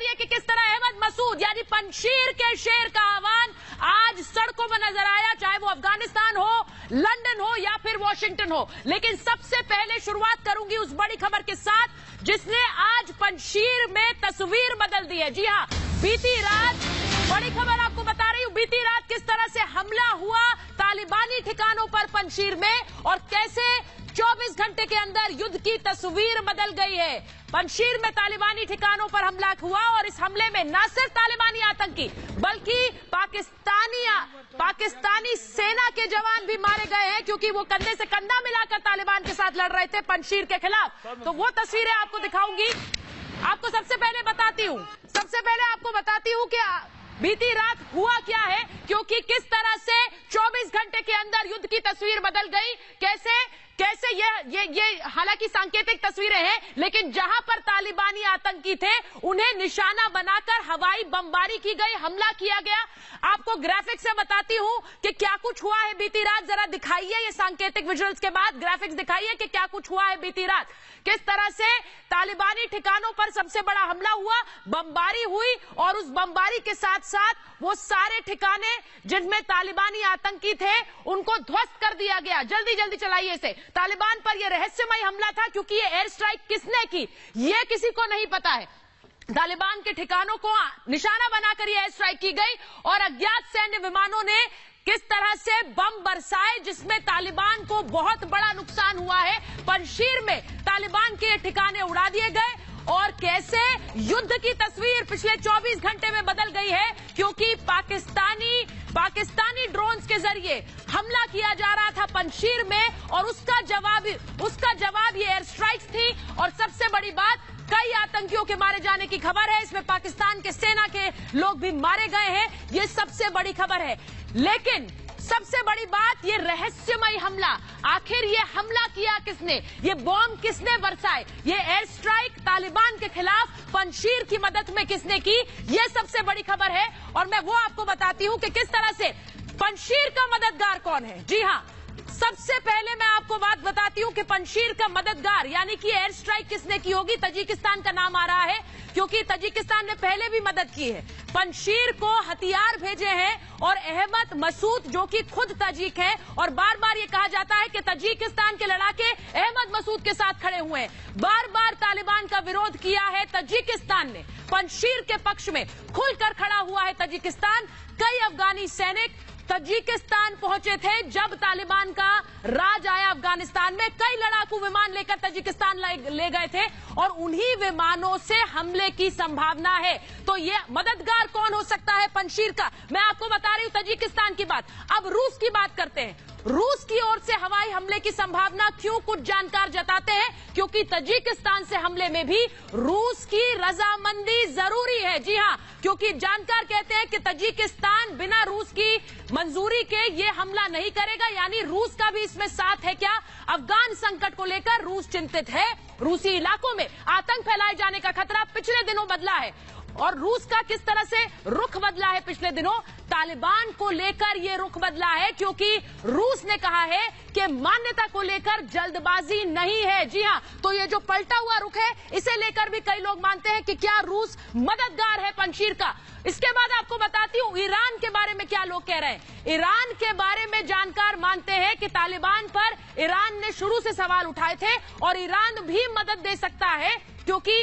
करिए कि किस तरह अहमद मसूद यानी पंशीर के शेर का आह्वान आज सड़कों में नजर आया, चाहे वो अफगानिस्तान हो, लंदन हो या फिर वॉशिंगटन हो। लेकिन सबसे पहले शुरुआत करूंगी उस बड़ी खबर के साथ जिसने आज पंशीर में तस्वीर बदल दी है। जी हां, बीती रात बड़ी खबर आपको बता रही हूं, बीती रात किस तरह से हमला हुआ तालिबानी ठिकानों पर पंशीर में और कैसे 24 घंटे के अंदर युद्ध की तस्वीर बदल गई है। पंशीर में तालिबानी ठिकानों पर हमला हुआ और इस हमले में न सिर्फ तालिबानी आतंकी बल्कि पाकिस्तानी सेना के जवान भी मारे गए हैं, क्योंकि वो कंधे से कंधा मिलाकर तालिबान के साथ लड़ रहे थे पंशीर के खिलाफ। तो वो तस्वीरें आपको दिखाऊंगी। आपको सबसे पहले बताती हूं कि बीती रात हुआ क्या है, क्योंकि किस तरह से 24 घंटे के अंदर युद्ध की तस्वीर बदल गई। कैसे ये हालांकि सांकेतिक तस्वीरें हैं, लेकिन जहां पर तालिबानी आतंकी थे उन्हें निशाना बनाकर हवाई बमबारी की गई, हमला किया गया। आपको ग्राफिक्स से बताती हूं कि क्या कुछ हुआ है बीती रात। जरा दिखाइए, ये सांकेतिक विजुअल्स के बाद ग्राफिक्स दिखाइए कि क्या कुछ हुआ है बीती रात। किस तरह से तालिबानी ठिकानों पर सबसे बड़ा हमला हुआ, बमबारी हुई और उस बमबारी के साथ साथ वो सारे ठिकाने जिनमें तालिबानी आतंकी थे उनको ध्वस्त कर दिया गया। जल्दी जल्दी चलाइए इसे। तालिबान पर यह रहस्यमय हमला था, क्योंकि ये एयर स्ट्राइक किसने की ये किसी को नहीं पता है। तालिबान के ठिकानों को निशाना बनाकर यह एयर स्ट्राइक की गई और अज्ञात सैन्य विमानों ने किस तरह से बम बरसाए, जिसमें तालिबान को बहुत बड़ा नुकसान हुआ है। पंशीर में तालिबान के ठिकाने उड़ा दिए गए और कैसे युद्ध की तस्वीर पिछले 24 घंटे में बदल गई है, क्योंकि पाकिस्तानी ड्रोन्स के जरिए हमला किया जा रहा था पंशीर में और उसका जवाब ये एयर स्ट्राइक्स थी। और सबसे बड़ी बात, कई आतंकियों के मारे जाने की खबर है, इसमें पाकिस्तान के सेना के लोग भी मारे गए हैं। ये सबसे बड़ी खबर है। लेकिन सबसे बड़ी बात, ये रहस्यमय हमला, आखिर ये हमला किया किसने, ये बॉम्ब किसने बरसाए, ये एयर स्ट्राइक तालिबान के खिलाफ पंशीर की मदद में किसने की, ये सबसे बड़ी खबर है। और मैं वो आपको बताती हूं कि किस तरह से पंशीर का मददगार कौन है। जी हां, सबसे पहले मैं आपको बात बताती हूं कि पंशीर का मददगार यानी कि एयर स्ट्राइक किसने की होगी। तजिकिस्तान का नाम आ रहा है, क्योंकि तजिकिस्तान ने पहले भी मदद की है। पंशीर को हथियार भेजे हैं और अहमद मसूद जो कि खुद तजिक है, और बार बार ये कहा जाता है कि तजिकिस्तान के लड़ाके अहमद मसूद के साथ खड़े हुए हैं। बार बार तालिबान का विरोध किया है तजिकिस्तान ने, पंशीर के पक्ष में खुलकर खड़ा हुआ है तजिकिस्तान। कई अफगानी सैनिक तजिकिस्तान पहुंचे थे जब तालिबान का राज आया अफगानिस्तान में। कई लड़ाकू विमान लेकर तजिकिस्तान ले गए थे और उन्हीं विमानों से हमले की संभावना है। तो ये मददगार कौन हो सकता है पंशीर का, मैं आपको बता रही हूं तजिकिस्तान की बात। अब रूस की बात करते हैं। रूस की ओर से हवाई हमले की संभावना क्यों, कुछ जानकार जताते हैं क्योंकि तजिकिस्तान से हमले में भी रूस की रजामंदी जरूरी है। जी हां, क्योंकि जानकार कहते हैं कि तजिकिस्तान बिना रूस की मंजूरी के ये हमला नहीं करेगा, यानी रूस का भी इसमें साथ है। क्या अफगान संकट को लेकर रूस चिंतित है। रूसी इलाकों में आतंक फैलाए जाने का खतरा पिछले दिनों बदला है और रूस का किस तरह से रुख बदला है पिछले दिनों, तालिबान को लेकर यह रुख बदला है, क्योंकि रूस ने कहा है कि मान्यता को लेकर जल्दबाजी नहीं है। जी हां, तो ये जो पलटा हुआ रुख है इसे लेकर भी कई लोग मानते हैं कि क्या रूस मददगार है पंशीर का। इसके बाद आपको बताती हूं ईरान के बारे में क्या लोग कह रहे हैं। ईरान के बारे में जानकार मानते हैं कि तालिबान पर ईरान ने शुरू से सवाल उठाए थे और ईरान भी मदद दे सकता है, क्योंकि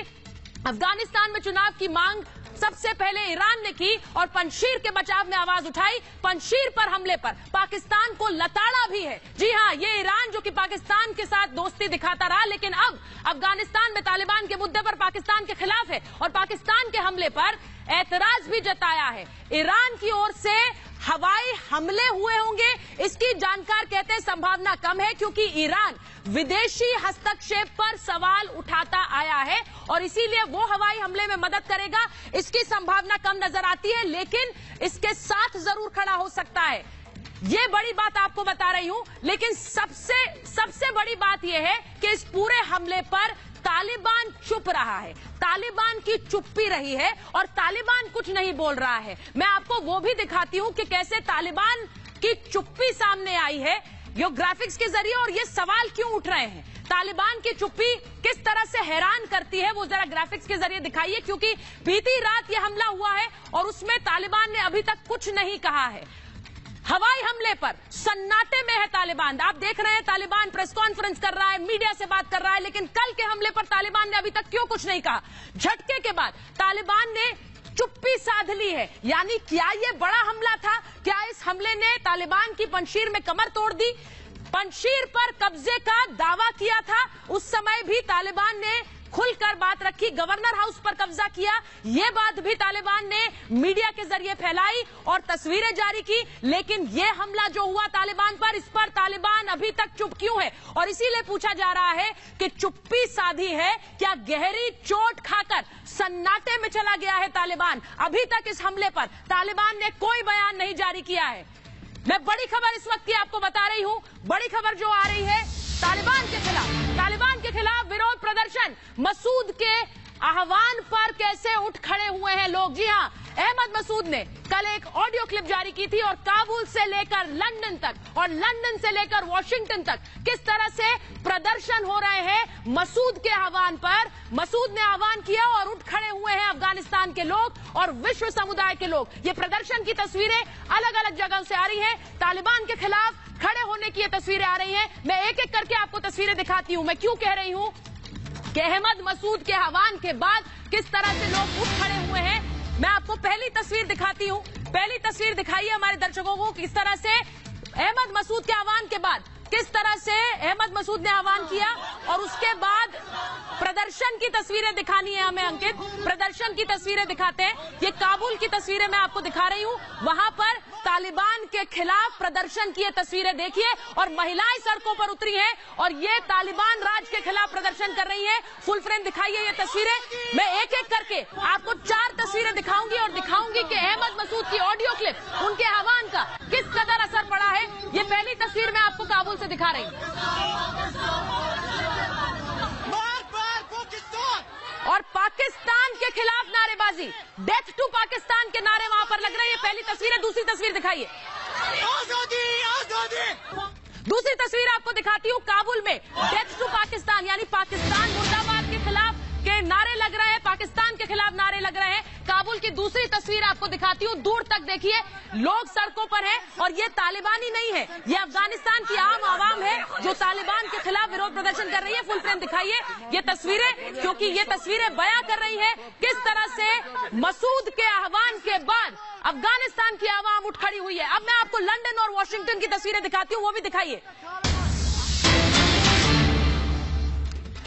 अफगानिस्तान में चुनाव की मांग सबसे पहले ईरान ने की और पंशीर के बचाव में आवाज उठाई। पंशीर पर हमले पर पाकिस्तान को लताड़ा भी है। जी हां, ये ईरान जो कि पाकिस्तान के साथ दोस्ती दिखाता रहा, लेकिन अब अफगानिस्तान में तालिबान के मुद्दे पर पाकिस्तान के खिलाफ है और पाकिस्तान के हमले पर ऐतराज भी जताया है। ईरान की ओर से हवाई हमले हुए होंगे, इसकी जानकार कहते हैं संभावना कम है, क्योंकि ईरान विदेशी हस्तक्षेप पर सवाल उठाता आया है और इसीलिए वो हवाई हमले में मदद करेगा, इसकी संभावना कम नजर आती है। लेकिन इसके साथ जरूर खड़ा हो सकता है, ये बड़ी बात आपको बता रही हूं। लेकिन सबसे बड़ी बात यह है कि इस पूरे हमले पर तालिबान चुप रहा है, तालिबान की चुप्पी रही है और तालिबान कुछ नहीं बोल रहा है। मैं आपको वो भी दिखाती हूं कि कैसे तालिबान की चुप्पी सामने आई है, जो ग्राफिक्स के जरिए, और ये सवाल क्यों उठ रहे हैं। तालिबान की चुप्पी किस तरह से हैरान करती है वो जरा ग्राफिक्स के जरिए दिखाइए, क्योंकि बीती रात ये हमला हुआ है और उसमें तालिबान ने अभी तक कुछ नहीं कहा है। हवाई हमले पर सन्नाटे में है तालिबान। आप देख रहे हैं तालिबान प्रेस कॉन्फ्रेंस कर रहा है, मीडिया से बात कर रहा है, लेकिन कल के हमले पर तालिबान ने अभी तक क्यों कुछ नहीं कहा? झटके के बाद तालिबान ने चुप्पी साध ली है। यानी क्या ये बड़ा हमला था? क्या इस हमले ने तालिबान की पंजशीर में कमर तोड़ दी? पंजशीर पर कब्जे का दावा किया था, उस समय भी तालिबान ने खुलकर बात रखी, गवर्नर हाउस पर कब्जा किया, ये बात भी तालिबान ने मीडिया के जरिए फैलाई और तस्वीरें जारी की। लेकिन ये हमला जो हुआ तालिबान पर, इस पर तालिबान अभी तक चुप क्यों है? और इसीलिए पूछा जा रहा है कि चुप्पी साधी है, क्या गहरी चोट खाकर सन्नाटे में चला गया है तालिबान? अभी तक इस हमले पर तालिबान ने कोई बयान नहीं जारी किया है। मैं बड़ी खबर इस वक्त की आपको बता रही हूं। बड़ी खबर जो आ रही है तालिबान के खिलाफ विरोध प्रदर्शन, मसूद के आह्वान पर कैसे उठ खड़े हुए हैं लोग। जी हां, अहमद मसूद ने कल एक ऑडियो क्लिप जारी की थी और काबुल से लेकर लंदन तक और लंदन से लेकर वॉशिंगटन तक किस तरह से प्रदर्शन हो रहे हैं मसूद के आह्वान पर। मसूद ने आह्वान किया और उठ खड़े हुए हैं अफगानिस्तान के लोग और विश्व समुदाय के लोग। ये प्रदर्शन की तस्वीरें अलग अलग जगह से आ रही हैं, तालिबान के खिलाफ खड़े होने की ये तस्वीरें आ रही हैं। मैं एक एक करके आपको तस्वीरें दिखाती हूं। मैं क्यों कह रही हूं कि अहमद मसूद के आह्वान के बाद किस तरह से लोग उठ खड़े हुए हैं। मैं आपको पहली तस्वीर दिखाती हूं। पहली तस्वीर दिखाइए हमारे दर्शकों को, किस तरह से अहमद मसूद के आह्वान के बाद किस तरह से अहमद मसूद ने आह्वान किया और उसके बाद प्रदर्शन की तस्वीरें दिखानी है हमें अंकित। प्रदर्शन की तस्वीरें दिखाते हैं। ये काबुल की तस्वीरें मैं आपको दिखा रही हूं, वहां पर तालिबान के खिलाफ प्रदर्शन की ये तस्वीरें देखिए और महिलाएं सड़कों पर उतरी हैं और ये तालिबान राज के खिलाफ प्रदर्शन कर रही हैं। फुल फ्रेम दिखाइए ये तस्वीरें। मैं एक एक करके आपको 4 तस्वीरें दिखाऊंगी और दिखाऊंगी कि अहमद मसूद की ऑडियो क्लिप, उनके आह्वान का किस कदर असर पड़ा है। ये पहली तस्वीर मैं आपको काबुल से दिखा रही हूं और पाकिस्तान के खिलाफ नारेबाजी, डेथ टू पाकिस्तान के नारे वहां पर लग रहे हैं। पहली तस्वीर है। दूसरी तस्वीर दिखाइए। दूसरी तस्वीर आपको दिखाती हूँ काबुल में डेथ टू पाकिस्तान यानी पाकिस्तान मुर्दाबाद के खिलाफ के नारे लग रहे हैं, पाकिस्तान के खिलाफ नारे लग रहे हैं। काबुल की दूसरी तस्वीर आपको दिखाती हूँ। दूर तक देखिए लोग सड़कों पर हैं और ये तालिबानी नहीं है, ये अफगानिस्तान की आम आवाम है जो तालिबान के खिलाफ विरोध प्रदर्शन कर रही है। फुल फ्रेम दिखाइए ये तस्वीरें, क्योंकि ये तस्वीरें बयां कर रही है किस तरह से मसूद के आह्वान के बाद अफगानिस्तान की आवाम उठ खड़ी हुई है। अब मैं आपको लंदन और वॉशिंगटन की तस्वीरें दिखाती हूँ, वो भी दिखाइए।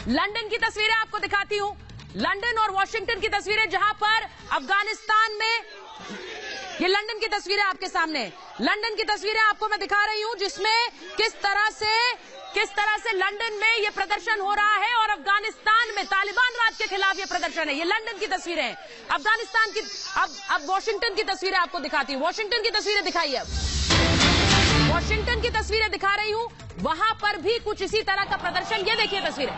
लंदन की तस्वीरें आपको दिखाती हूं। लंदन और वॉशिंगटन की तस्वीरें, जहां पर अफगानिस्तान में, ये लंदन की तस्वीरें आपके सामने, लंदन की तस्वीरें आपको मैं दिखा रही हूं, जिसमें किस तरह से लंदन में ये प्रदर्शन हो रहा है और अफगानिस्तान में तालिबान राज के खिलाफ ये प्रदर्शन है। ये लंदन की तस्वीरें हैं। अफगानिस्तान की, अब वॉशिंगटन की तस्वीरें आपको दिखाती हूं। वॉशिंगटन की तस्वीरें दिखाइए। वॉशिंगटन की तस्वीरें दिखा रही हूं, वहां पर भी कुछ इसी तरह का प्रदर्शन। ये देखिए तस्वीरें।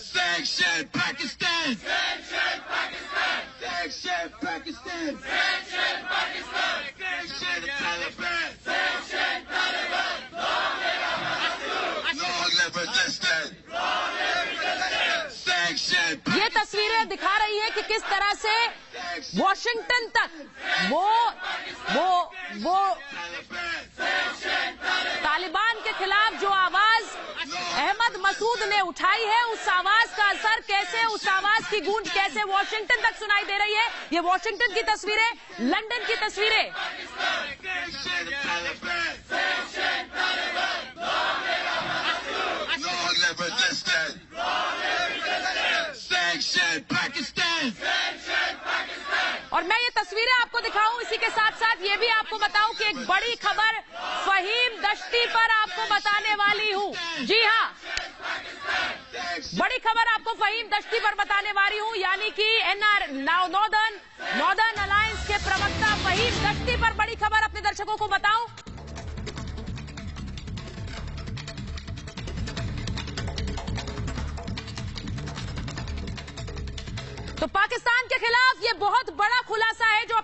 Sanction Pakistan! Sanction Pakistan! Sanction Pakistan! Sanction Pakistan! Sanction Taliban! Sanction Taliban! Long live resistance! Long live resistance! Sanction Pakistan! ये तस्वीरें दिखा रही है कि किस तरह से वॉशिंगटन तक वो तालिबान के खिलाफ जो आवाज अहमद मसूद ने उठाई है, उस आवाज का असर कैसे, उस आवाज की गूंज कैसे वॉशिंगटन तक सुनाई दे रही है। ये वॉशिंगटन की तस्वीरें, लंदन की तस्वीरें। और मैं ये तस्वीरें आपको दिखाऊं, इसी के साथ साथ ये भी आपको बताऊं कि एक बड़ी खबर फहीम दश्ती पर आपको बताने वाली हूं। जी हां, बड़ी खबर आपको फहीम दश्ती पर बताने वाली हूं, यानी कि नॉर्दर्न अलायंस के प्रवक्ता फहीम दश्ती पर बड़ी खबर अपने दर्शकों को बताऊं। तो पाकिस्तान के खिलाफ ये बहुत बड़ा खुलासा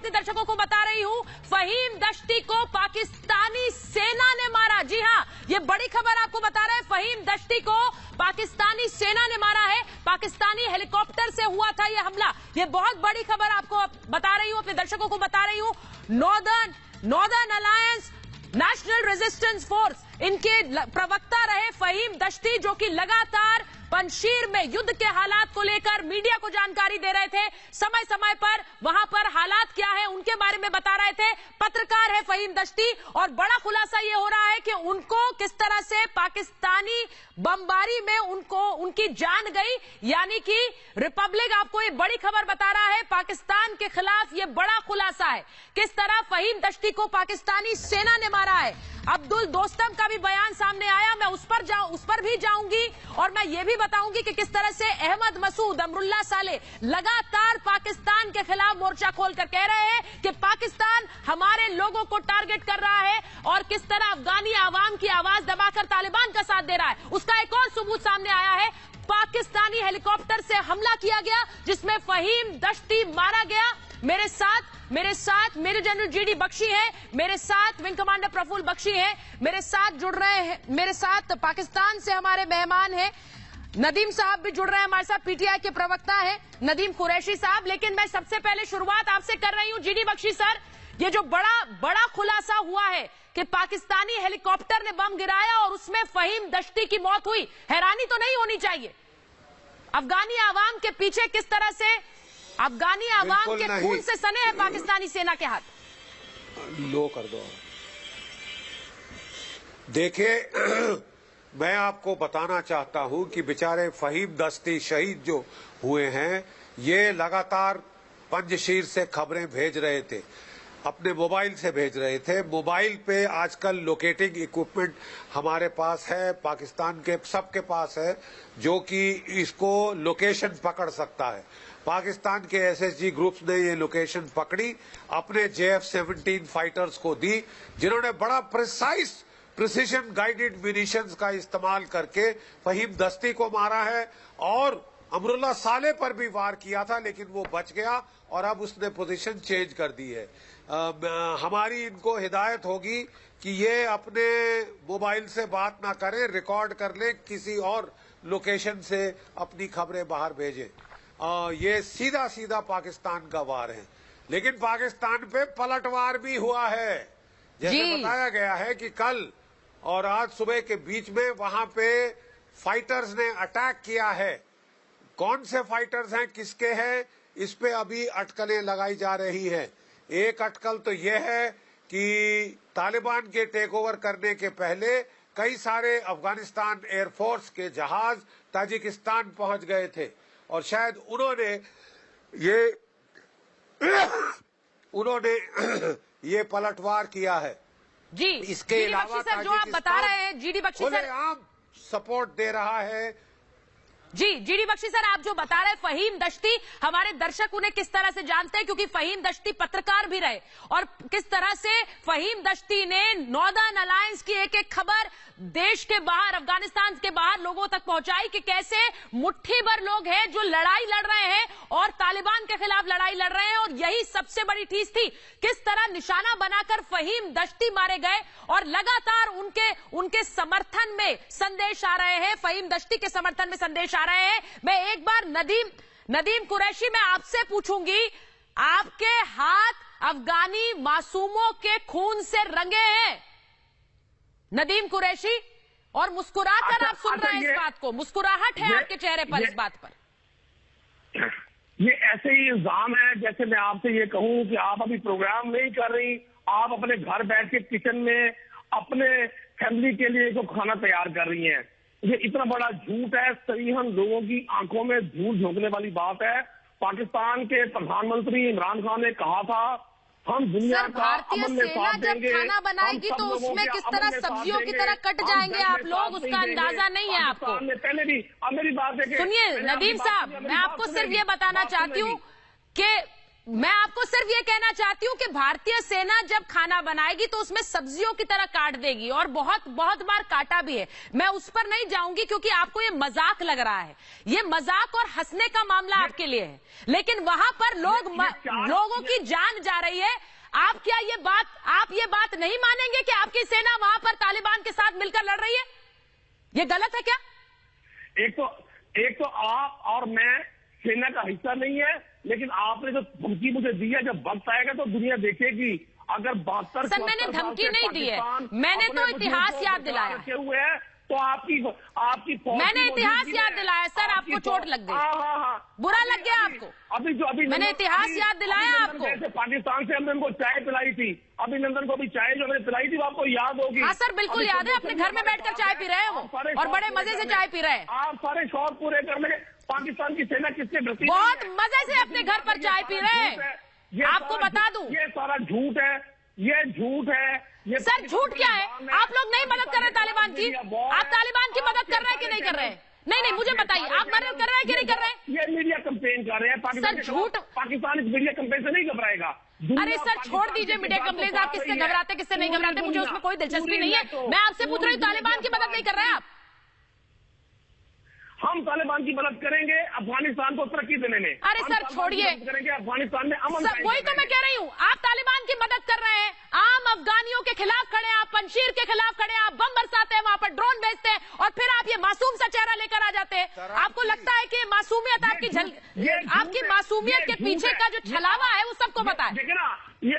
अपने दर्शकों को बता रही हूं, फहीम दश्ती को पाकिस्तानी सेना ने मारा। जी हां, ये बड़ी खबर आपको बता रहे हैं, फहीम दश्ती को पाकिस्तानी सेना ने मारा है। पाकिस्तानी हेलीकॉप्टर से हुआ था यह हमला। ये बहुत बड़ी खबर आपको बता रही हूं, अपने दर्शकों को बता रही हूं। Northern alliance national resistance force, इनके प्रवक्ता रहे फहीम दश्ती, जो कि लगातार पंजशीर में युद्ध के हालात को लेकर मीडिया को जानकारी दे रहे थे। समय समय पर वहां पर हालात क्या है उनके बारे में बता रहे थे। पत्रकार है फहीम दश्ती, और बड़ा खुलासा यह हो रहा है कि उनको किस तरह से पाकिस्तानी बमबारी में उनकी जान गई। यानी कि रिपब्लिक आपको ये बड़ी खबर बता रहा है, पाकिस्तान के खिलाफ ये बड़ा खुलासा है, किस तरह फहीम दश्ती को पाकिस्तानी सेना ने मारा है। अब्दुल दोस्तम का भी बयान सामने आया, मैं उस पर भी जाऊंगी, और मैं ये भी बताऊंगी कि किस तरह से अहमद मसूद, अमरुल्लाह साले लगातार पाकिस्तान के खिलाफ मोर्चा खोलकर कह रहे हैं कि पाकिस्तान हमारे लोगों को टारगेट कर रहा है, और किस तरह अफगानी आवाम की आवाज दबाकर तालिबान का साथ दे रहा है। उसका एक और सबूत सामने आया है, पाकिस्तानी हेलीकॉप्टर से हमला किया गया जिसमें फहीम दश्ती मारा गया। मेरे साथ मेजर जनरल जीडी बख्शी है, मेरे साथ विंग कमांडर प्रफुल्ल बख्शी है, मेरे साथ जुड़ रहे हैं, मेरे साथ पाकिस्तान से हमारे मेहमान हैं, नदीम साहब भी जुड़ रहे हैं हमारे साथ, पीटीआई के प्रवक्ता हैं नदीम कुरैशी साहब। लेकिन मैं सबसे पहले शुरुआत आपसे कर रही हूं, जीडी बख्शी सर, ये जो बड़ा खुलासा हुआ है कि पाकिस्तानी हेलीकॉप्टर ने बम गिराया और उसमें फहीम दश्ती की मौत हुई, हैरानी तो नहीं होनी चाहिए? अफगानी आवाम के पीछे किस तरह से अफगानी आवाम के खून से सने हैं पाकिस्तानी सेना के हाथ। लो कर दो। देखिए, मैं आपको बताना चाहता हूं कि बेचारे फहीम दश्ती शहीद जो हुए हैं, ये लगातार पंजशीर से खबरें भेज रहे थे, अपने मोबाइल से भेज रहे थे। मोबाइल पे आजकल लोकेटिंग इक्विपमेंट हमारे पास है, पाकिस्तान के सबके पास है, जो कि इसको लोकेशन पकड़ सकता है। पाकिस्तान के एसएसजी ग्रुप्स ने ये लोकेशन पकड़ी, अपने JF-17 फाइटर्स को दी, जिन्होंने बड़ा प्रिसिजन गाइडेड म्यूनिशंस का इस्तेमाल करके फहीम दश्ती को मारा है, और अमरुल्लाह साले पर भी वार किया था, लेकिन वो बच गया और अब उसने पोजीशन चेंज कर दी है। हमारी इनको हिदायत होगी कि ये अपने मोबाइल से बात ना करें, रिकॉर्ड कर लें, किसी और लोकेशन से अपनी खबरें बाहर भेजें। ये सीधा पाकिस्तान का वार है, लेकिन पाकिस्तान पे पलटवार भी हुआ है। जैसे बताया गया है कि कल और आज सुबह के बीच में वहां पे फाइटर्स ने अटैक किया है। कौन से फाइटर्स हैं, किसके हैं, इस पे अभी अटकलें लगाई जा रही हैं। एक अटकल तो यह है कि तालिबान के टेक ओवर करने के पहले कई सारे अफगानिस्तान एयरफोर्स के जहाज ताजिकिस्तान पहुंच गए थे, और शायद उन्होंने ये पलटवार किया है। जी, इसके अलावा जो आप बता रहे हैं जीडी बख्शी सर, खुलेआम सपोर्ट दे रहा है। जी, जीडी बख्शी सर, आप जो बता रहे हैं फहीम दश्ती, हमारे दर्शक उन्हें किस तरह से जानते हैं, क्योंकि फहीम दश्ती पत्रकार भी रहे, और किस तरह से फहीम दश्ती ने नॉर्दर्न अलायंस की एक एक खबर देश के बाहर, अफगानिस्तान के बाहर लोगों तक पहुंचाई कि कैसे मुट्ठी भर लोग हैं जो लड़ाई लड़ रहे हैं और तालिबान के खिलाफ लड़ाई लड़ रहे हैं, और यही सबसे बड़ी चीज थी, किस तरह निशाना बनाकर फहीम दश्ती मारे गए, और लगातार उनके समर्थन में संदेश आ रहे हैं, फहीम दश्ती के समर्थन में संदेश आ रहे हैं। मैं एक बार नदीम कुरैशी, मैं आपसे पूछूंगी, आपके हाथ अफगानी मासूमों के खून से रंगे हैं नदीम कुरैशी, और मुस्कुराकर आप सुन रहे हैं इस बात को, मुस्कुराहट है आपके चेहरे पर इस बात पर। ये ऐसे ही इल्जाम है जैसे मैं आपसे ये कहूं कि आप अभी प्रोग्राम नहीं कर रही, आप अपने घर बैठ के किचन में अपने फैमिली के लिए जो खाना तैयार कर रही हैं। ये इतना बड़ा झूठ है, सरीहन लोगों की आंखों में धूल झोंकने वाली बात है। पाकिस्तान के प्रधानमंत्री इमरान खान ने कहा था, हम दुनिया का अमन में साथ देंगे। खाना बनाएगी तो उसमें किस तरह सब्जियों की तरह कट जाएंगे आप लोग, उसका अंदाजा नहीं है आपको। पहले भी मेरी बात देखिए, सुनिए नदीम साहब, मैं आपको सिर्फ ये बताना चाहती हूँ कि मैं आपको सिर्फ सिर्फ ये कहना चाहती हूं कि भारतीय सेना जब खाना बनाएगी तो उसमें सब्जियों की तरह काट देगी, और बहुत बहुत बार काटा भी है। मैं उस पर नहीं जाऊंगी क्योंकि आपको ये मजाक लग रहा है, ये मजाक और हंसने का मामला आपके लिए है, लेकिन वहां पर लोगों की जान जा रही है। आप ये बात नहीं मानेंगे कि आपकी सेना वहां पर तालिबान के साथ मिलकर लड़ रही है? ये गलत है क्या? एक तो आप और मैं सेना का हिस्सा नहीं है, लेकिन आपने जो धमकी मुझे दी है, जब वक्त आएगा तो दुनिया देखेगी। अगर 72 सर, मैंने धमकी नहीं दी है, मैंने तो इतिहास याद दिलाया हुए है, तो आपकी मैंने इतिहास याद दिलाया सर, आपको चोट लग गई, बुरा लग गया आपको। अभी मैंने इतिहास याद दिलाया आपको। पाकिस्तान से हमने उनको चाय पिलाई थी, अभिनंदन को भी चाय जो हमने पिलाई थी वो आपको याद होगी। हाँ सर, बिल्कुल याद है, अपने घर में बैठकर चाय पी रहे हैं वो, और बड़े मजे से चाय पी रहे हैं। आप सारे शौक पूरे करने, पाकिस्तान की सेना किससे डरती है? बहुत मजे से अपने घर पर चाय पी रहे हैं। आपको बता दूं, ये सारा झूठ है, ये झूठ है। सर झूठ क्या है? आप लोग नहीं मदद कर रहे तालिबान की? आप तालिबान की मदद कर रहे हैं कि नहीं कर रहे हैं? नहीं, मुझे बताइए, आप मदद कर रहे हैं कि नहीं कर रहे हैं? ये मीडिया कंपेन कर रहे हैं। सर झूठ, पाकिस्तान इस मीडिया कंपेन से नहीं घबराएगा। अरे सर छोड़ दीजिए मीडिया कंप्लेन, आप किससे घबराते किससे नहीं घबराते, मुझे उसमें कोई दिलचस्पी नहीं है। मैं आपसे पूछ रही हूँ, तालिबान की मदद नहीं कर रहे हैं आप? हम तालिबान की मदद करेंगे अफगानिस्तान को तरक्की देने में। अरे सर छोड़िए, करेंगे अफगानिस्तान में अमन। वही तो मैं कह रही हूँ, आप तालिबान की मदद कर रहे हैं, आम अफगानियों के खिलाफ खड़े हैं, आप पंशीर के खिलाफ खड़े हैं, आप बम बरसाते हैं, वहां पर ड्रोन भेजते हैं, और फिर आप ये मासूम सा चेहरा लेकर आ जाते हैं। आपको लगता है कि मासूमियत आपकी मासूमियत के पीछे का जो छलावा है वो सबको पता है। देखिए ना, ये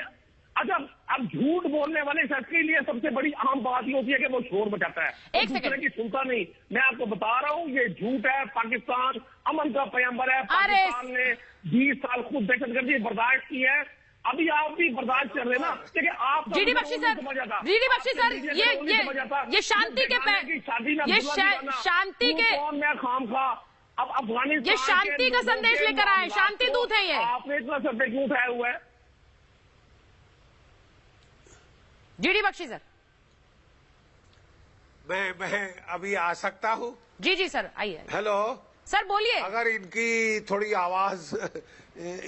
अच्छा, अब झूठ बोलने वाले शख्स के लिए सबसे बड़ी आम बात ये होती है कि वो शोर बचाता है, एक सेकंड की सुनता नहीं। मैं आपको बता रहा हूँ, ये झूठ है। पाकिस्तान अमन का पैगंबर है। पाकिस्तान ने 20 साल खुद दहशतगर्दी बर्दाश्त की है, अभी आप भी बर्दाश्त कर रहे हैं ना। देखिए आप जीडी बख्शी सर, ये शांति के शांति के मैं खाम खा अब अफगानिस्तान ये शांति का संदेश लेकर आए, शांति दूत है ये। आपने इतना सब क्यों उठाया हुआ है? जीडी बख्शी सर, मैं अभी आ सकता हूँ? जी सर आइए। हेलो सर बोलिए। अगर इनकी थोड़ी आवाज,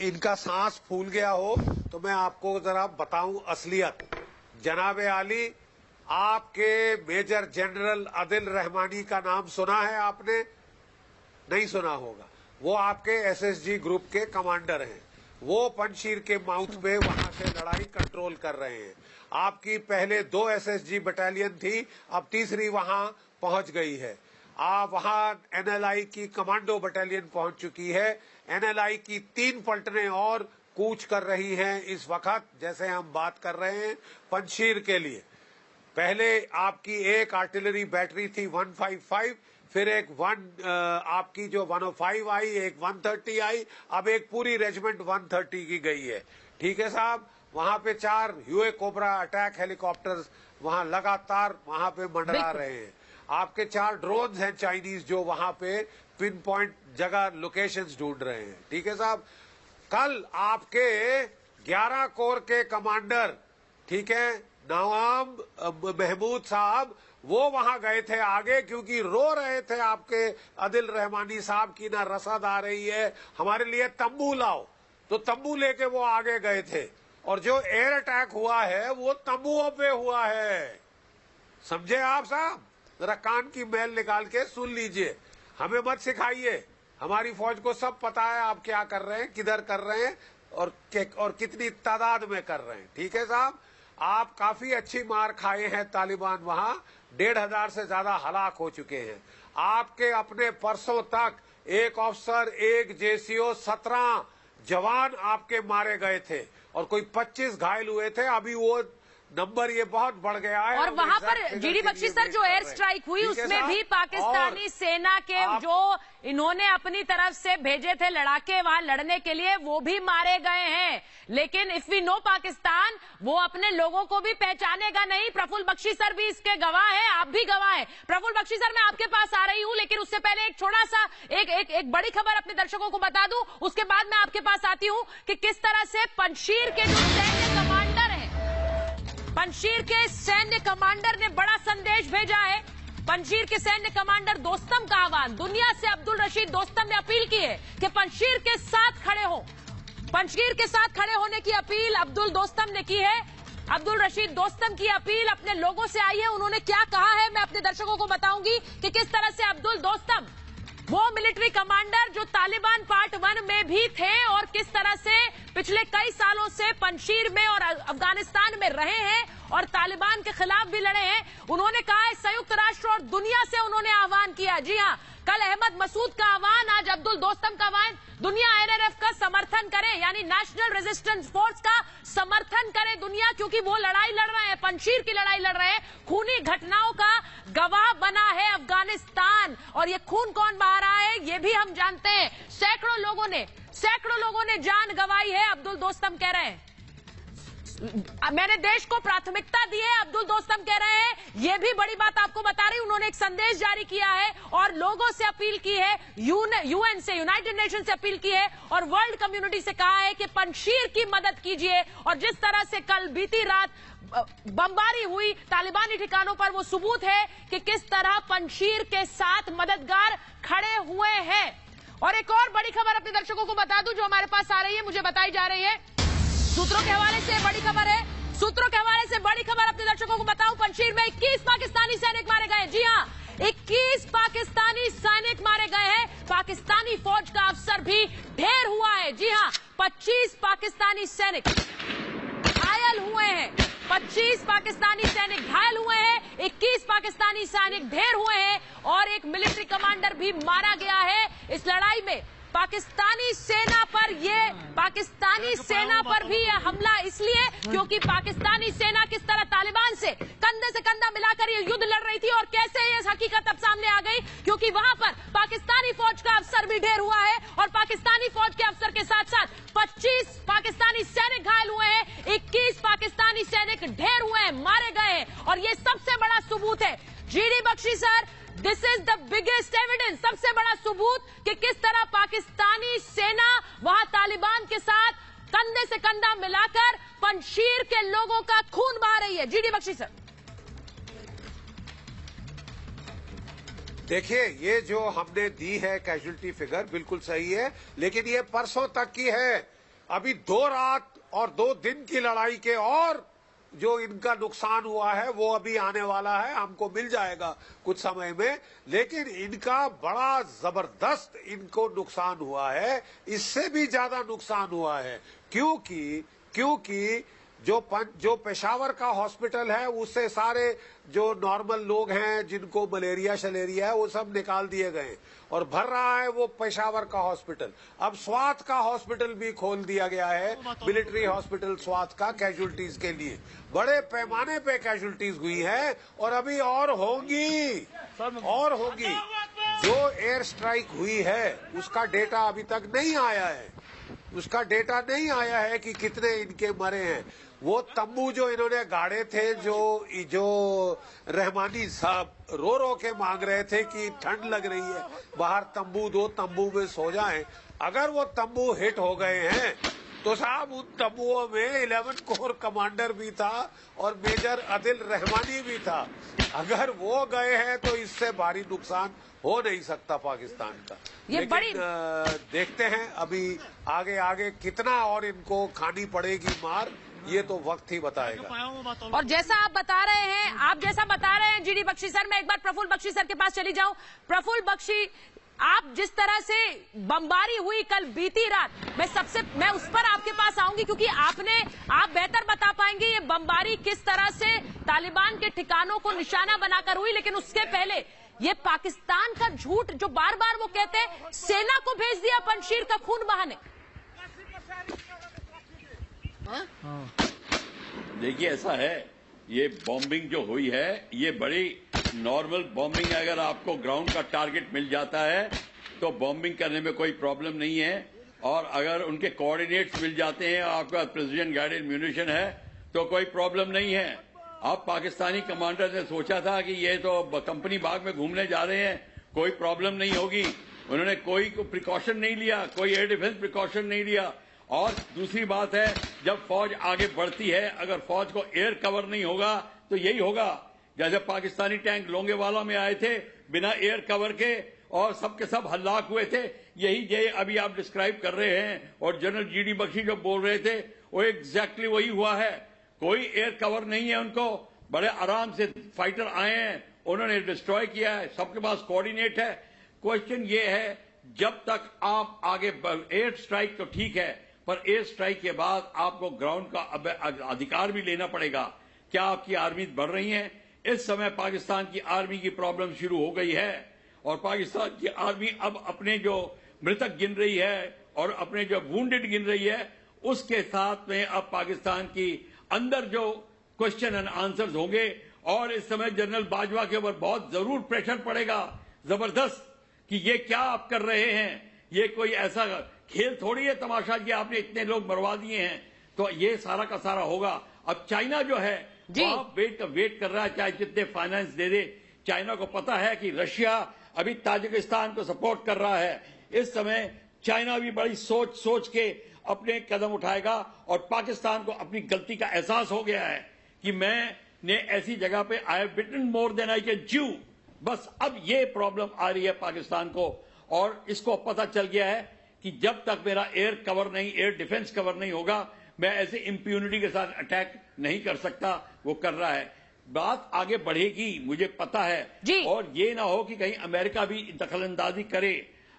इनका सांस फूल गया हो तो मैं आपको जरा बताऊं असलियत। जनाबे आली, आपके मेजर जनरल आदिल रहमानी का नाम सुना है आपने? नहीं सुना होगा। वो आपके एसएसजी ग्रुप के कमांडर हैं। वो पंशीर के माउथ पे वहां से लड़ाई कंट्रोल कर रहे हैं। आपकी पहले 2 एसएसजी बटालियन थी, अब तीसरी वहां पहुंच गई है। वहां एनएलआई की कमांडो बटालियन पहुंच चुकी है। एनएलआई की 3 पलटनें और कूच कर रही हैं इस वक्त, जैसे हम बात कर रहे हैं, पंशीर के लिए। पहले आपकी एक आर्टिलरी बैटरी थी 155, फिर एक आपकी जो 105 आई, एक 130 आई, अब एक पूरी रेजिमेंट 130 की गई है। ठीक है साहब। वहां पे 4 यूए कोबरा अटैक हेलीकॉप्टर्स वहां लगातार वहां पे मंडरा रहे हैं। आपके 4 ड्रोन्स हैं चाइनीज जो वहां पे पिन पॉइंट जगह लोकेशंस ढूंढ रहे हैं। ठीक है साहब। कल आपके 11 कोर के कमांडर, ठीक है, नवाब महमूद साहब, वो वहां गए थे आगे, क्योंकि रो रहे थे आपके आदिल रहमानी साहब की ना रसद आ रही है, हमारे लिए तंबू लाओ। तो तंबू लेके वो आगे गए थे, और जो एयर अटैक हुआ है वो तंबुओं पे हुआ है। समझे आप साहब? जरा कान की मैल निकाल के सुन लीजिए। हमें मत सिखाइए, हमारी फौज को सब पता है आप क्या कर रहे हैं, किधर कर रहे हैं, और कितनी तादाद में कर रहे हैं। ठीक है साहब। आप काफी अच्छी मार खाए हैं। तालिबान वहां 1,500 से ज्यादा हलाक हो चुके हैं। आपके अपने परसों तक एक ऑफिसर, एक जेसीओ, 17 जवान आपके मारे गए थे, और कोई 25 घायल हुए थे। अभी वो नंबर ये बहुत बढ़ गया है। और वहां पर जीडी बख्शी सर जो एयर स्ट्राइक हुई उसमें भी पाकिस्तानी सेना के जो इन्होंने अपनी तरफ से भेजे थे लड़ाके वहां लड़ने के लिए, वो भी मारे गए हैं। लेकिन इफ वी नो पाकिस्तान, वो अपने लोगों को भी पहचानेगा नहीं। प्रफुल्ल बख्शी सर भी इसके गवाह है, आप भी गवाह है। प्रफुल्ल बख्शी सर, मैं आपके पास आ रही हूं, लेकिन उससे पहले एक छोटा सा एक बड़ी खबर अपने दर्शकों को बता दूं, उसके बाद मैं आपके पास आती हूं कि किस तरह से पंशीर के जो सैन्य कमांडर है, पंशीर के सैन्य कमांडर ने बड़ा संदेश भेजा है। पंशीर के सैन्य कमांडर दोस्तम का आह्वान, दुनिया से अब्दुल रशीद दोस्तम ने अपील की है कि पंशीर के साथ खड़े हो। पंजशीर के साथ खड़े होने की अपील अब्दुल दोस्तम ने की है। अब्दुल रशीद दोस्तम की अपील अपने लोगों से आई है। उन्होंने क्या कहा है मैं अपने दर्शकों को बताऊंगी कि किस तरह से अब्दुल दोस्तम वो मिलिट्री कमांडर जो तालिबान पार्ट 1 में भी थे और किस तरह से पिछले कई सालों से पंजशीर में और अफगानिस्तान में रहे हैं और तालिबान के खिलाफ भी लड़े हैं। उन्होंने कहा है संयुक्त राष्ट्र और दुनिया से उन्होंने आह्वान किया। जी हां, कल अहमद मसूद का आह्वान, आज अब्दुल दोस्तम का आह्वान। दुनिया एनआरएफ का समर्थन करे, यानी नेशनल रेजिस्टेंस फोर्स का समर्थन करे दुनिया, क्योंकि वो लड़ाई लड़ रहे हैं, पंजशीर की लड़ाई लड़ रहे हैं। खूनी घटनाओं का गवाह बना है अफगानिस्तान और ये खून कौन बहा रहा है ये भी हम जानते हैं। सैकड़ों लोगों ने जान गंवाई है। अब्दुल दोस्तम कह रहे हैं मैंने देश को प्राथमिकता दी है। अब्दुल दोस्तम कह रहे हैं ये भी बड़ी बात आपको बता रही हूं। उन्होंने एक संदेश जारी किया है और लोगों से अपील की है, यूएन से, यूनाइटेड नेशन से अपील की है और वर्ल्ड कम्युनिटी से कहा है कि पंजशीर की मदद कीजिए। और जिस तरह से कल बीती रात बमबारी हुई तालिबानी ठिकानों पर, वो सबूत है कि किस तरह पंजशीर के साथ मददगार खड़े हुए हैं। और एक और बड़ी खबर अपने दर्शकों को बता दूं जो हमारे पास आ रही है, मुझे बताई जा रही है, सूत्रों के हवाले से बड़ी खबर है। सूत्रों के हवाले से बड़ी खबर अपने दर्शकों को बताऊं, पंजशीर में 21 पाकिस्तानी सैनिक मारे गए। जी हां, 21 पाकिस्तानी सैनिक मारे गए हैं। पाकिस्तानी फौज का अफसर भी ढेर हुआ है। जी हां, 25 पाकिस्तानी सैनिक घायल हुए हैं। 25 पाकिस्तानी सैनिक घायल हुए हैं, 21 पाकिस्तानी सैनिक ढेर हुए हैं और एक मिलिट्री कमांडर भी मारा गया है इस लड़ाई में। पाकिस्तानी सेना पर भी यह हमला इसलिए क्योंकि पाकिस्तानी सेना किस तरह तालिबान से कंधा मिलाकर ये युद्ध लड़ रही थी और कैसे ये हकीकत अब सामने आ गई, क्योंकि वहां पर पाकिस्तानी फौज का अफसर भी ढेर हुआ है और पाकिस्तानी फौज के अफसर के साथ साथ 25 पाकिस्तानी सैनिक घायल हुए हैं, 21 पाकिस्तानी सैनिक ढेर हुए हैं, मारे गए हैं। और ये सबसे बड़ा सबूत है GD Bakshi sir, this is the biggest evidence, सबसे बड़ा सबूत कि किस तरह पाकिस्तानी सेना वहां तालिबान के साथ कंधे से कंधा मिलाकर पंजशीर के लोगों का खून बहा रही है। जीडी बख्शी सर, देखिए ये जो हमने दी है कैजुअल्टी फिगर बिल्कुल सही है, लेकिन ये परसों तक की है। अभी 2 रात और 2 दिन की लड़ाई के और जो इनका नुकसान हुआ है वो अभी आने वाला है, हमको मिल जाएगा कुछ समय में। लेकिन इनका बड़ा जबरदस्त इनको नुकसान हुआ है, इससे भी ज्यादा नुकसान हुआ है क्योंकि जो पेशावर का हॉस्पिटल है उससे सारे जो नॉर्मल लोग हैं जिनको मलेरिया शलेरिया है वो सब निकाल दिए गए और भर रहा है वो पेशावर का हॉस्पिटल। अब स्वात का हॉस्पिटल भी खोल दिया गया है, मिलिट्री हॉस्पिटल स्वात का, कैजुअल्टीज के लिए। बड़े पैमाने पे कैजुअल्टीज हुई है और अभी और होगी। जो एयर स्ट्राइक हुई है उसका डेटा अभी तक नहीं आया है, कि कितने इनके मरे हैं। वो तंबू जो इन्होंने गाड़े थे, जो रहमानी साहब रो रो के मांग रहे थे कि ठंड लग रही है, बाहर तंबू दो, तंबू में सो जाएं। अगर वो तंबू हिट हो गए हैं तो साहब उन तंबुओं में 11 कोर कमांडर भी था और मेजर आदिल रहमानी भी था। अगर वो गए हैं तो इससे भारी नुकसान हो नहीं सकता पाकिस्तान का। लेकिन देखते हैं अभी आगे कितना और इनको खानी पड़ेगी मार, ये तो वक्त ही बताएगा। और जैसा आप बता रहे हैं जीडी बख्शी सर, मैं एक बार प्रफुल्ल बख्शी सर के पास चली जाऊं। प्रफुल्ल बख्शी, आप जिस तरह से बमबारी हुई कल बीती रात, मैं उस पर आपके पास आऊंगी क्योंकि आप बेहतर बता पाएंगे ये बमबारी किस तरह से तालिबान के ठिकानों को निशाना बनाकर हुई। लेकिन उसके पहले ये पाकिस्तान का झूठ जो बार बार वो कहते हैं सेना को भेज दिया पंजशीर का खून बहाने। देखिए ऐसा है, ये बॉम्बिंग जो हुई है ये बड़ी नॉर्मल बॉम्बिंग है। अगर आपको ग्राउंड का टारगेट मिल जाता है तो बॉम्बिंग करने में कोई प्रॉब्लम नहीं है। और अगर उनके कोऑर्डिनेट्स मिल जाते हैं, आपका प्रेसिडेंट गाइडेड म्यूनिशन है, तो कोई प्रॉब्लम नहीं है। अब पाकिस्तानी कमांडर ने सोचा था कि ये तो कंपनी बाग में घूमने जा रहे हैं, कोई प्रॉब्लम नहीं होगी। उन्होंने कोई प्रिकॉशन नहीं लिया, कोई एयर डिफेंस प्रिकॉशन नहीं लिया। और दूसरी बात है, जब फौज आगे बढ़ती है, अगर फौज को एयर कवर नहीं होगा तो यही होगा। जैसे पाकिस्तानी टैंक लोंगेवाला में आए थे बिना एयर कवर के और सबके सब हल्लाक हुए थे। यही अभी आप डिस्क्राइब कर रहे हैं और जनरल जीडी बख्शी जो बोल रहे थे वो एग्जैक्टली वही हुआ है। कोई एयर कवर नहीं है उनको, बड़े आराम से फाइटर आए हैं, उन्होंने डिस्ट्रॉय किया है, सबके पास कोऑर्डिनेट है। क्वेश्चन ये है, जब तक आप आगे एयर स्ट्राइक तो ठीक है, पर एयर स्ट्राइक के बाद आपको ग्राउंड का अधिकार भी लेना पड़ेगा। क्या आपकी आर्मी बढ़ रही है? इस समय पाकिस्तान की आर्मी की प्रॉब्लम शुरू हो गई है और पाकिस्तान की आर्मी अब अपने जो मृतक गिन रही है और अपने जो वुंडेड गिन रही है, उसके साथ में अब पाकिस्तान की अंदर जो क्वेश्चन एंड आंसर्स होंगे और इस समय जनरल बाजवा के ऊपर बहुत जरूर प्रेशर पड़ेगा जबरदस्त कि ये क्या आप कर रहे हैं। ये कोई ऐसा खेल थोड़ी है तमाशा कि आपने इतने लोग मरवा दिए हैं, तो ये सारा का सारा होगा। अब चाइना जो है वह वेट कर रहा है, चाहे जितने फाइनेंस दे दे। चाइना को पता है कि रशिया अभी ताजिकिस्तान को सपोर्ट कर रहा है। इस समय चाइना भी बड़ी सोच के अपने कदम उठाएगा और पाकिस्तान को अपनी गलती का एहसास हो गया है कि मैंने ऐसी जगह पे I have bitten more than I can chew. बस अब ये प्रॉब्लम आ रही है पाकिस्तान को और इसको पता चल गया है कि जब तक मेरा एयर डिफेंस कवर नहीं होगा, मैं ऐसे इम्प्यूनिटी के साथ अटैक नहीं कर सकता। वो कर रहा है, बात आगे बढ़ेगी, मुझे पता है। और ये ना हो कि कहीं अमेरिका भी दखलंदाजी करे।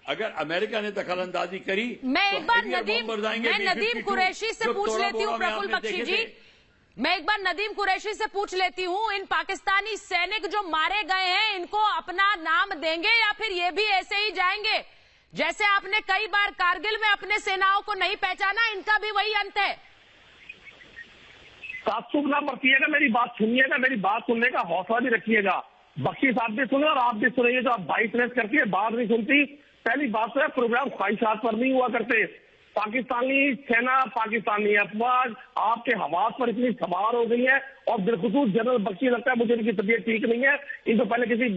अगर अमेरिका ने दखलंदाजी करी, मैं एक बार नदीम कुरैशी से पूछ लेती हूँ, प्रफुल्ल बख्शी जी, मैं एक बार नदीम कुरैशी से पूछ लेती हूँ, इन पाकिस्तानी सैनिक जो मारे गए हैं, इनको अपना नाम देंगे या फिर ये भी ऐसे ही जाएंगे? जैसे आपने कई बार कारगिल में अपने सेनाओं को नहीं पहचाना, इनका भी वही अंत है। तात्सुब ना बरतिएगा, मेरी बात सुनिएगा, मेरी बात सुनने का हौसला भी रखिएगा। बख्शी साहब भी सुने और आप भी सुनिए। जो आप बाइक रेस करती है, बात नहीं सुनती। पहली बात तो है, प्रोग्राम ख्वाहिशात पर नहीं हुआ करते। पाकिस्तानी सेना, पाकिस्तानी अफवाज आपके हवास पर इतनी सवार हो गई है और बिलखुसूस जनरल बख्शी, लगता है मुझे इनकी तबीयत ठीक नहीं है, इनको पहले किसी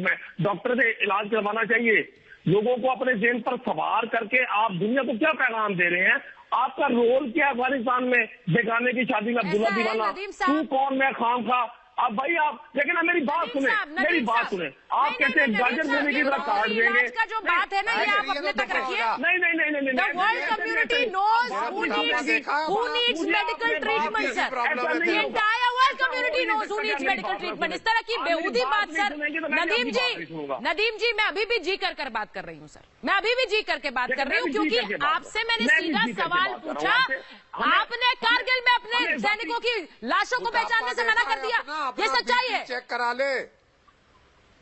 डॉक्टर से इलाज करवाना चाहिए। लोगों को अपने जेल पर सवार करके आप दुनिया को क्या पैगाम दे रहे हैं? आपका रोल क्या अफगानिस्तान में? बेगाने की शादी में अब्दुल्ला दीवाना, तू कौन मैं खाम खा। अब भाई आप लेकिन ना मेरी बात सुने, मेरी बात सुने। आप कैसे गाजर मूवी की तरह काट देंगे? का जो बात है ना, ये आप अपने तक रखिए। नहीं। The world community knows who needs medical treatment, sir. The entire world community knows who needs medical treatment. इस तरह की बेहूदी बात, सर। नदीम जी, मैं अभी भी जी कर बात कर रही हूँ, सर। मैं अभी भी जी करके बात कर रही हूँ, क्योंकि आपसे मैंने सीधा सवाल पूछा। आपने कारगिल में अपने सैनिकों की लाशों को पहचानने से मना कर दिया, ये सच्चाई है। चेक करा ले।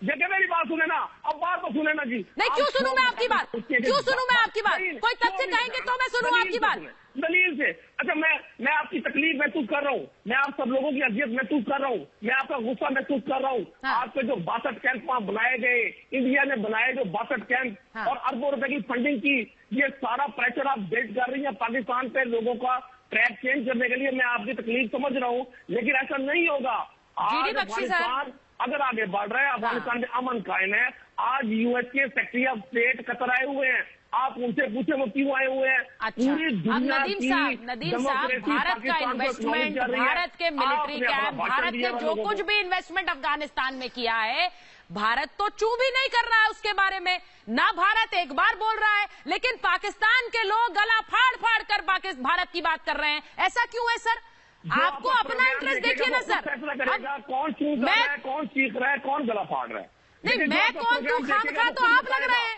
जगह मेरी बात सुने ना, अब बात तो सुने ना जी। नहीं, क्यों सुनूं मैं आपकी बात? क्यों सुनूं मैं आपकी बात? कोई तथ्य कहेंगे तो मैं सुनूं आपकी बात। दलील से। अच्छा, मैं आपकी तकलीफ महसूस कर रहा हूँ, मैं आप सब लोगों की अजियत महसूस कर रहा हूँ, मैं आपका गुस्सा महसूस कर रहा हूँ। आपके जो 62 कैंप वहां बनाए गए, इंडिया ने बनाए जो 62 कैंप और अरबों रुपए की फंडिंग की, ये सारा प्रेशर आप बिल्ड कर रही है पाकिस्तान पे लोगों का ट्रैक चेंज करने के लिए। मैं आपकी तकलीफ समझ रहा हूँ, लेकिन ऐसा नहीं होगा। आज अफगानिस्तान अगर आगे बढ़ रहा है, अफगानिस्तान में अमन कायम है। आज यूएस के सेक्रेटरी ऑफ स्टेट कतर आए हुए हैं, आप उनसे पूछे वो क्यों आए हुए हैं? पूरी दुनिया की नदीम साहब, भारत का इन्वेस्टमेंट, भारत के मिलिट्री कैंप, भारत ने जो कुछ भी इन्वेस्टमेंट अफगानिस्तान में किया है, भारत तो चू भी नहीं कर रहा है उसके बारे में ना। भारत एक बार बोल रहा है, लेकिन पाकिस्तान के लोग गला फाड़ फाड़ कर भारत की बात कर रहे हैं। ऐसा क्यों है सर? आपको अपना इंटरेस्ट देखिए ना सर। कौन चूक रहा है, कौन सीख रहा है, कौन गला फाड़ रहा है? नहीं, मैं कौन तू खामखा तो आप लग रहे हैं,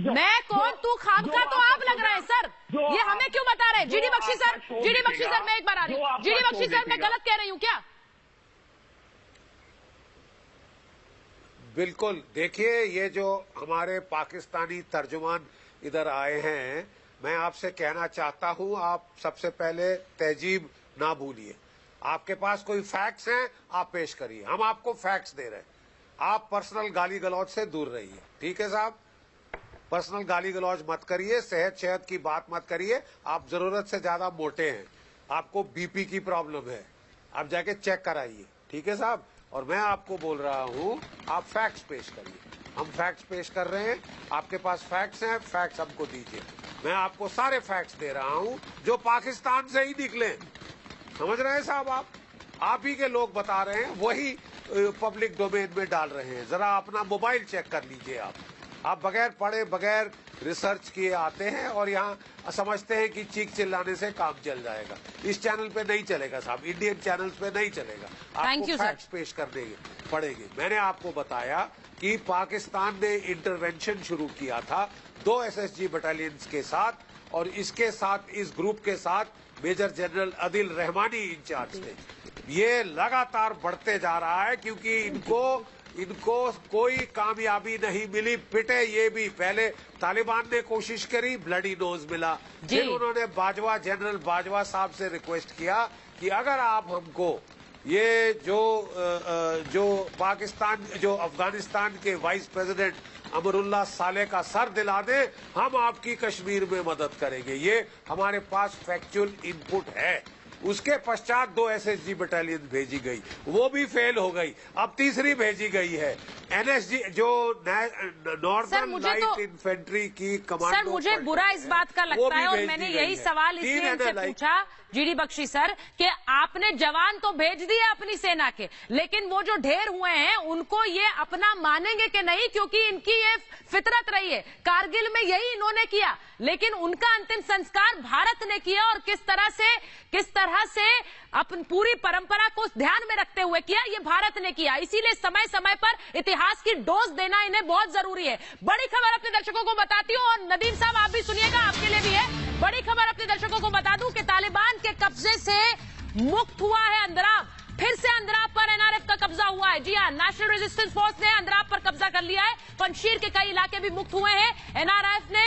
मैं कौन तू खामखा तो आप लग रहे हैं सर। ये हमें क्यों बता रहे हैं? जीडी बख्शी सर, मैं एक बार आ रही हूँ। जीडी बख्शी सर, मैं गलत कह रही हूँ क्या? बिल्कुल। देखिए, ये जो हमारे पाकिस्तानी तर्जुमान इधर आए हैं, मैं आपसे कहना चाहता हूं, आप सबसे पहले तहजीब ना भूलिए। आपके पास कोई फैक्ट्स हैं, आप पेश करिए। हम आपको फैक्ट्स दे रहे हैं। आप पर्सनल गाली गलौज से दूर रहिए, ठीक है साहब? पर्सनल गाली गलौज मत करिए, सेहत की बात मत करिए। आप जरूरत से ज्यादा मोटे हैं, आपको बीपी की प्रॉब्लम है, आप जाके चेक कराइए, ठीक है साहब? और मैं आपको बोल रहा हूं, आप फैक्ट्स पेश करिए। हम फैक्ट्स पेश कर रहे हैं, आपके पास फैक्ट्स हैं, फैक्ट्स हमको दीजिए। मैं आपको सारे फैक्ट्स दे रहा हूं जो पाकिस्तान से ही निकले। समझ रहे हैं साहब? आप ही के लोग बता रहे हैं, वही पब्लिक डोमेन में डाल रहे हैं। जरा अपना मोबाइल चेक कर लीजिए आप। आप बगैर पढ़े बगैर रिसर्च किए आते हैं और यहाँ समझते हैं कि चीख चिल्लाने से काम चल जाएगा। इस चैनल पे नहीं चलेगा साहब, इंडियन चैनल्स पे नहीं चलेगा, आपको फैक्ट्स पेश करने पड़ेंगे। मैंने आपको बताया कि पाकिस्तान ने इंटरवेंशन शुरू किया था 2 SSG बटालियंस के साथ, और इसके साथ इस ग्रुप के साथ major general Adil Rahmani in charge थे। ये लगातार बढ़ते जा रहा है क्योंकि इनको कोई कामयाबी नहीं मिली। पिटे ये भी, पहले तालिबान ने कोशिश करी, ब्लडी नोज मिला। फिर उन्होंने जनरल बाजवा साहब से रिक्वेस्ट किया कि अगर आप हमको ये जो अफगानिस्तान के वाइस प्रेसिडेंट अमरुल्लाह साले का सर दिला दे, हम आपकी कश्मीर में मदद करेंगे। ये हमारे पास फैक्चुअल इनपुट है। उसके पश्चात 2 SSG बटालियन भेजी गई, वो भी फेल हो गई। अब तीसरी भेजी गई है NSG जो नॉर्दर्न लाइट इन्फेंट्री की कमांडो। सर मुझे बुरा इस बात का लगता है, और मैंने यही सवाल इसलिए इनसे पूछा जीडी बख्शी सर कि आपने जवान तो भेज दिए अपनी सेना के, लेकिन वो जो ढेर हुए हैं उनको ये अपना मानेंगे कि नहीं, क्योंकि इनकी ये फितरत रही है। कारगिल में यही इन्होंने किया, लेकिन उनका अंतिम संस्कार भारत ने किया, और किस तरह से अपन पूरी परंपरा को ध्यान में रखते हुए किया, ये भारत ने किया। इसीलिए समय समय पर इतिहास की डोज देना इन्हें बहुत जरूरी है। बड़ी खबर अपने दर्शकों को बताती हूँ, और नदीम साहब आप भी सुनिएगा, आपके लिए भी है बड़ी खबर। अपने दर्शकों को बता दूं कि तालिबान के कब्जे से मुक्त हुआ है अंद्राब। फिर से अंद्राब पर NRF का कब्जा हुआ है। जी हाँ, नेशनल रेजिस्टेंस फोर्स ने अंद्राब पर कब्जा कर लिया है। पंजशीर के कई इलाके भी मुक्त हुए हैं। NRF ने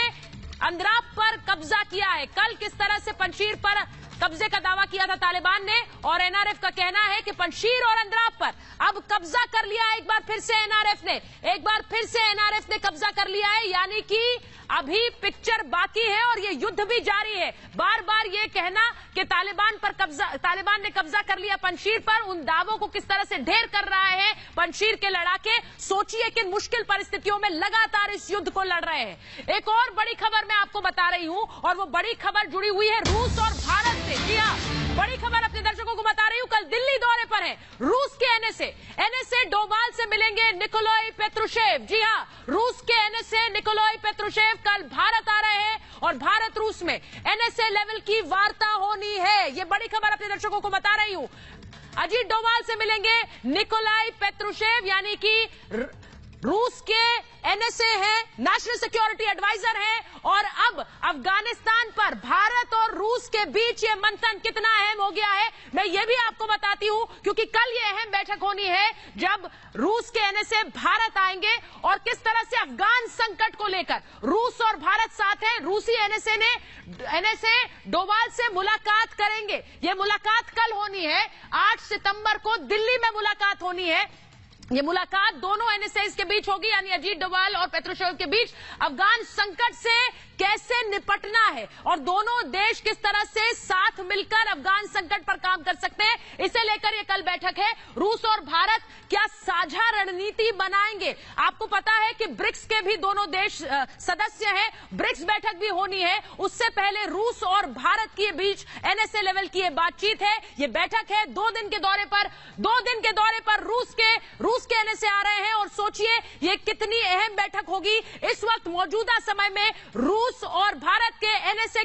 अंद्राब पर कब्जा किया है। कल किस तरह से पंजशीर पर कब्जे का दावा किया था तालिबान ने, और NRF का कहना है कि पंजशीर और अंद्राब पर अब कब्जा कर लिया है। एक बार फिर से NRF ने कब्जा कर लिया है, यानी कि अभी पिक्चर बाकी है और ये युद्ध भी जारी है। बार बार ये कहना कि तालिबान ने कब्जा कर लिया पंजशीर पर, उन दावों को किस तरह से ढेर कर रहा है पंजशीर के लड़ाके। सोचिए कि मुश्किल परिस्थितियों में लगातार इस युद्ध को लड़ रहे हैं। एक और बड़ी खबर मैं आपको बता रही हूं, और वो बड़ी खबर जुड़ी हुई है रूस और भारत से। जी हाँ, बड़ी खबर अपने दर्शकों को बता रही हूं। कल दिल्ली दौरे पर है रूस के NSA डोभाल से मिलेंगे निकोलाई पेत्रुशेव। जी हाँ, रूस के NSA निकोलाई पेत्रुशेव कल भारत आ रहे हैं, और भारत रूस में NSA लेवल की वार्ता होनी है। ये बड़ी खबर अपने दर्शकों को बता रही हूं। अजीत डोभाल से मिलेंगे निकोलाई पेत्रुशेव, यानी कि रूस के NSA है, नेशनल सिक्योरिटी एडवाइजर है, और अब अफगानिस्तान पर भारत और रूस के बीच ये मंथन कितना अहम हो गया है मैं ये भी आपको बताती हूं, क्योंकि कल ये अहम बैठक होनी है जब रूस के NSA भारत आएंगे, और किस तरह से अफगान संकट को लेकर रूस और भारत साथ है। रूसी NSA डोभाल से मुलाकात करेंगे। ये मुलाकात कल होनी है, 8 सितंबर को दिल्ली में मुलाकात होनी है। ये मुलाकात दोनों NSAs के बीच होगी, यानी अजीत डोभाल और पेत्रुशेव के बीच। अफगान संकट से कैसे निपटना है और दोनों देश किस तरह से साथ मिलकर अफगान संकट पर काम कर सकते हैं, इसे लेकर ये कल बैठक है। रूस और भारत क्या साझा रणनीति बनाएंगे। आपको पता है कि ब्रिक्स के भी दोनों देश सदस्य हैं, ब्रिक्स बैठक भी होनी है। उससे पहले रूस और भारत के बीच NSA लेवल की ये बातचीत है, ये बैठक है। 2 दिन के दौरे पर रूस के NSA आ रहे हैं, और सोचिए ये कितनी अहम बैठक होगी। इस वक्त मौजूदा समय में रूस और भारत के NSA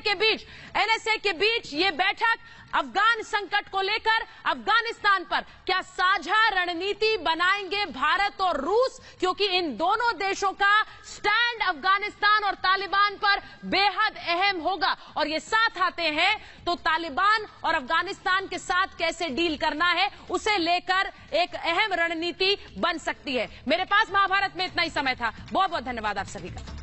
के बीच ये बैठक अफगान संकट को लेकर अफगानिस्तान पर क्या साझा रणनीति बनाएंगे भारत और रूस, क्योंकि इन दोनों देशों का स्टैंड अफगानिस्तान और तालिबान पर बेहद अहम होगा। और ये साथ आते हैं तो तालिबान और अफगानिस्तान के साथ कैसे डील करना है उसे लेकर एक अहम रणनीति बन सकती है। मेरे पास महाभारत में इतना ही समय था। बहुत बहुत धन्यवाद आप सभी का।